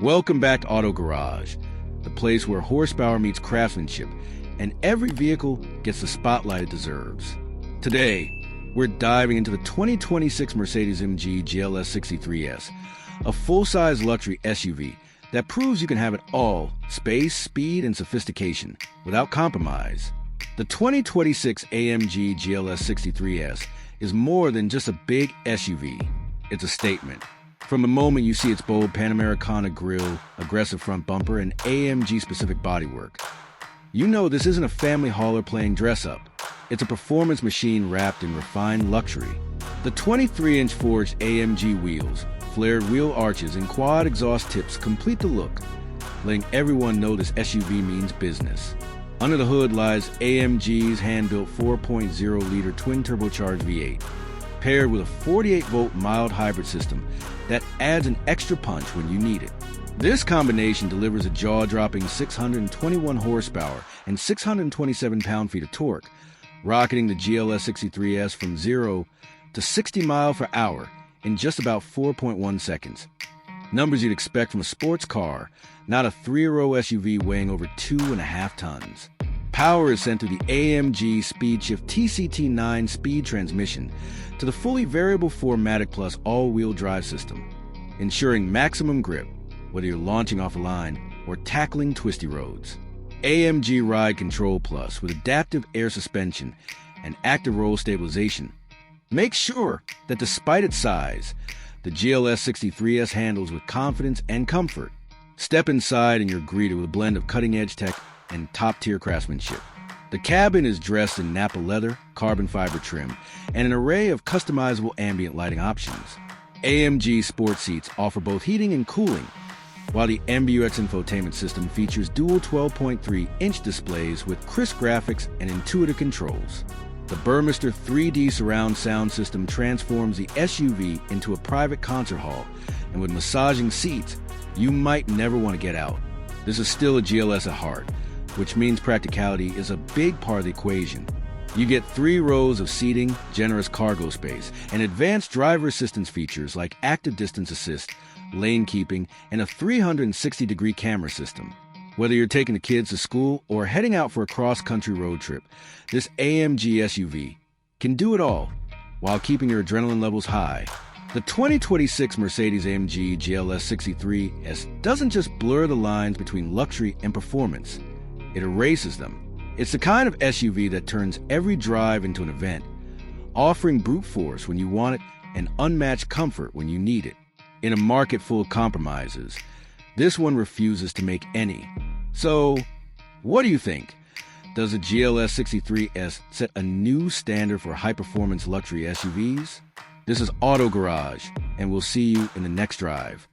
Welcome back to Auto Garage, the place where horsepower meets craftsmanship, and every vehicle gets the spotlight it deserves. Today, we're diving into the 2026 Mercedes-AMG GLS 63S, a full-size luxury SUV that proves you can have it all: space, speed, and sophistication, without compromise. The 2026 AMG GLS 63S is more than just a big SUV. It's a statement. From the moment you see its bold Panamericana grille, aggressive front bumper, and AMG-specific bodywork, you know this isn't a family hauler playing dress-up. It's a performance machine wrapped in refined luxury. The 23-inch forged AMG wheels, flared wheel arches, and quad exhaust tips complete the look, letting everyone know this SUV means business. Under the hood lies AMG's hand-built 4.0-liter twin-turbocharged V8, paired with a 48-volt mild hybrid system that adds an extra punch when you need it. This combination delivers a jaw-dropping 621 horsepower and 627 pound-feet of torque, rocketing the GLS 63S from 0 to 60 miles per hour in just about 4.1 seconds. Numbers you'd expect from a sports car, not a 3-row SUV weighing over 2.5 tons. Power is sent through the AMG SpeedShift TCT9 speed transmission to the fully variable 4MATIC Plus all-wheel drive system, ensuring maximum grip, whether you're launching off a line or tackling twisty roads. AMG Ride Control Plus with adaptive air suspension and active roll stabilization makes sure that despite its size, the GLS 63S handles with confidence and comfort. Step inside and you're greeted with a blend of cutting-edge tech and top-tier craftsmanship. The cabin is dressed in Nappa leather, carbon fiber trim, and an array of customizable ambient lighting options. AMG sports seats offer both heating and cooling, while the MBUX infotainment system features dual 12.3-inch displays with crisp graphics and intuitive controls. The Burmester 3D surround sound system transforms the SUV into a private concert hall, and with massaging seats, you might never want to get out. This is still a GLS at heart, which means practicality is a big part of the equation. You get 3 rows of seating, generous cargo space, and advanced driver assistance features like active distance assist, lane keeping, and a 360-degree camera system. Whether you're taking the kids to school or heading out for a cross-country road trip, this AMG SUV can do it all while keeping your adrenaline levels high. The 2026 Mercedes-AMG GLS 63S doesn't just blur the lines between luxury and performance, it erases them. It's the kind of SUV that turns every drive into an event, offering brute force when you want it and unmatched comfort when you need it. In a market full of compromises, this one refuses to make any. So, what do you think? Does the GLS 63S set a new standard for high-performance luxury SUVs? This is Auto Garage, and we'll see you in the next drive.